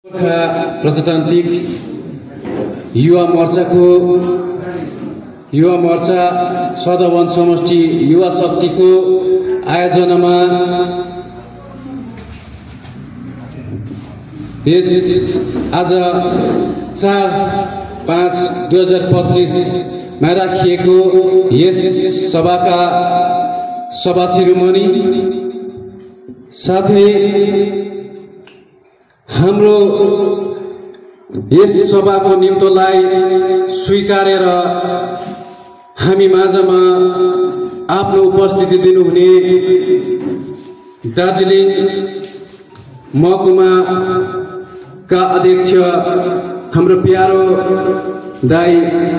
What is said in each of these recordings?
गोर्खा प्रजातान्त्रिक युवा मोर्चा सदवन समष्टि युवा शक्तिको आयोजनामा आज 4/5/2025 मा राखिएको यस सभाका सभा शिरोमणि साथै हाम्रो यस सभाको निम्तोलाई स्वीकारेर हामी माझमा आफ्नो उपस्थिति दिनुहुने दार्जिलिङ महकुमाका अध्यक्ष हाम्रो प्यारो दाइ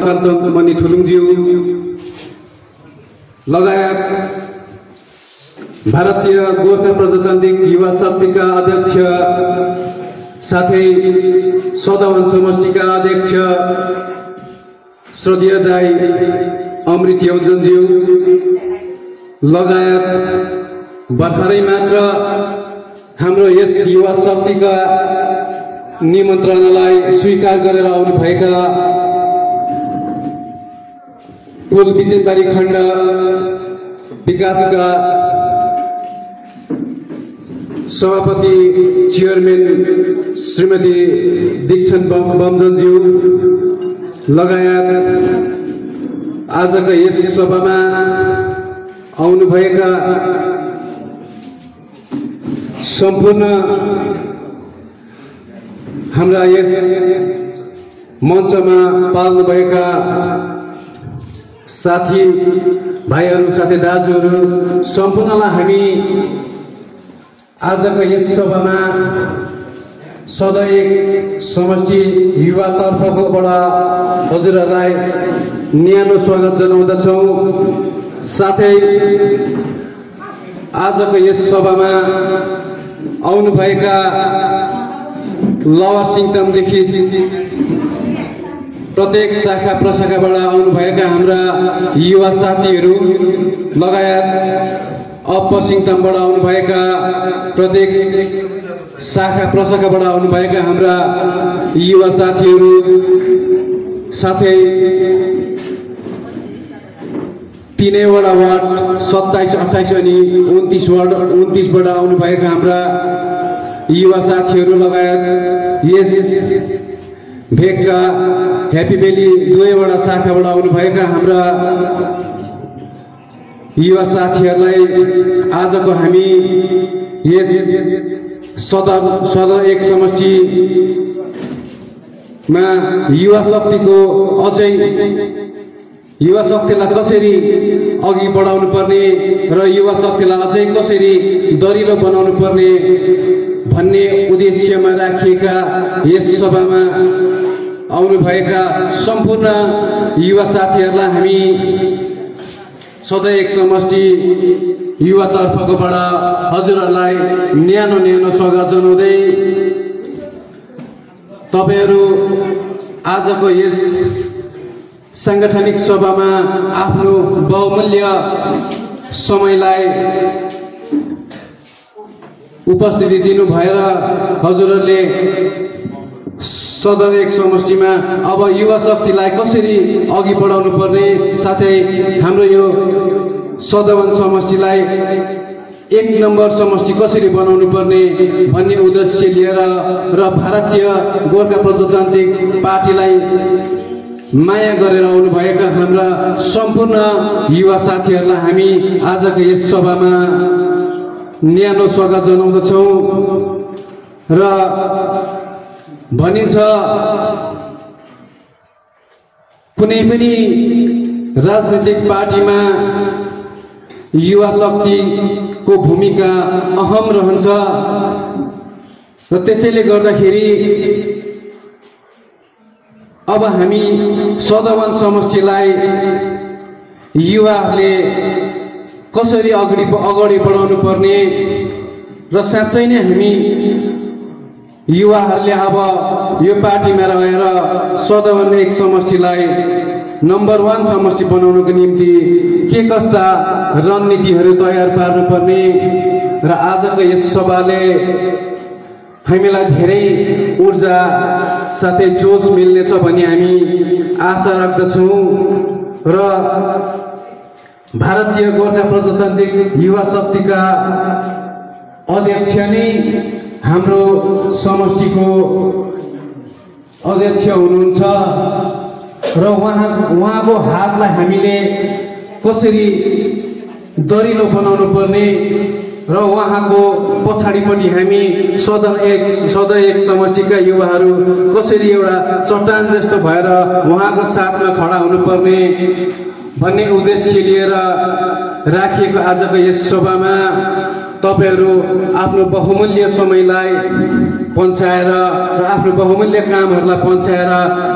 कान्तमणि थुलुङज्यू लगायत भारतीय गोर्खा प्रजातान्त्रिक युवा शक्तिका अध्यक्ष साथै सदवन समष्टिका अध्यक्ष श्रद्धेय दाइ अमृत योजनज्यू लगायत भर्खरै मात्र हाम्रो यस युवा शक्तिका निमन्त्रणालाई स्वीकार गरेर आउनुभएका पुल बिजनबारी खण्ड विकासका सभापति चेयरम्यान श्रीमती दीक्षण बमजनज्यू लगायत आजको यस सभामा आउनुभएका सम्पूर्ण हाम्रा यस मञ्चमा पाल्नुभएका साथी भाइहरू साथै दाजुहरू सम्पूर्णलाई हामी आजको यस सभामा सदैव समष्टि युवा तर्फबाट हजुरहरूलाई न्यानो स्वागत जनाउँदछौँ। साथै आजको यस सभामा आउनुभएका लोवर सिङतामदेखि प्रत्येक शाखा प्रशाखाबाट आउनुभएका हाम्रा युवा साथीहरू लगायत अप्पर सिङतामबाट आउनुभएका प्रत्येक शाखा प्रशाखाबाट आउनुभएका हाम्रा युवा साथीहरू साथै तीनैवटा वार्ड 27, 28 अनि 29 बाट आउनुभएका हाम्रा युवा साथीहरू लगायत यस भेगका ह्याप्पी भ्याली 2वटा शाखाबाट आउनुभएका हाम्रा युवा साथीहरूलाई आजको हामी यस सदर एक समष्टिमा युवा शक्तिको अझै युवा शक्तिलाई कसरी अघि बढाउनु पर्ने र युवा शक्तिलाई अझै कसरी दरिलो बनाउनु पर्ने भन्ने उद्देश्यमा राखिएका यस सभामा आउनुभएका सम्पूर्ण युवा साथीहरूलाई हामी सधैँ एक समष्टि युवा तर्फकोबाट हजुरहरूलाई न्यानो स्वागत जनाउँदै तपाईहरू आजको यस सांगठनिक सभामा आफ्नो बहुमूल्य समयलाई उपस्थिति दिनु भएर हजुरहरूले सदर एक समष्टिमा अब युवा शक्तिलाई कसरी अघि बढाउनु पर्ने साथै हाम्रो यो सदवन समष्टिलाई 1 नम्बर समष्टि कसरी बनाउनु पर्ने भन्ने उद्देश्य लिएर र भारतीय गोर्खा प्रजातान्त्रिक पार्टीलाई माया गरेर आउनुभएका हाम्रा सम्पूर्ण युवा साथीहरूलाई हामी आजको यस सभामा न्यानो स्वागत जनाउँदछौँ र भनिन्छ कुनै पनि राजनीतिक पार्टीमा युवा शक्तिको भूमिका अहम रहन्छ र त्यसैले गर्दाखेरि अब हामी सदवन समष्टिलाई युवाहरूले कसरी अगाडि बढाउनु पर्ने र साँच्चै नै हामी युवाहरूले अब यो पार्टीमा रहेर सदवन एक समष्टिलाई नम्बर 1 समष्टि बनाउनको निम्ति के कस्ता रणनीतिहरू तयार पार्नुपर्ने र आजको यस सभाले हामीलाई धेरै ऊर्जा साथै जोस मिल्नेछ भन्ने हामी आशा राख्दछौँ र भारतीय गोर्खा प्रजातान्त्रिक युवा शक्तिका अध्यक्ष नै हाम्रो समष्टिको अध्यक्ष हुनुहुन्छ र उहाँको हातलाई हामीले कसरी दरिलो बनाउनु पर्ने र उहाँको पछाडिपट्टि हामी सदर एक समष्टिका युवाहरू कसरी एउटा चट्टान जस्तो भएर उहाँको साथमा खडा हुनुपर्ने भन्ने उद्देश्य लिएर राखिएको आजको यस सभामा तपाईहरू आफ्नो बहुमूल्य समयलाई पन्छाएर र आफ्नो बहुमूल्य कामहरूलाई पन्छाएर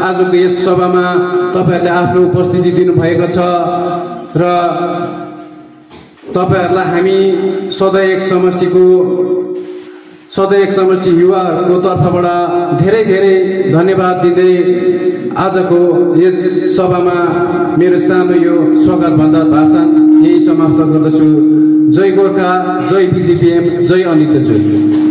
आजको यस सभामा तपाईहरूले आफ्नो उपस्थिति दिनुभएको छ र तपाईहरूलाई हामी सधैँ एक समष्टि युवाहरूको तर्फबाट धेरै धेरै धन्यवाद दिँदै आजको यस सभामा मेरो सानो यो स्वागतभन्दा भाषण यही समाप्त गर्दछु। जय गोर्खा, जय बिजिपिएम, जय अनित जोगी।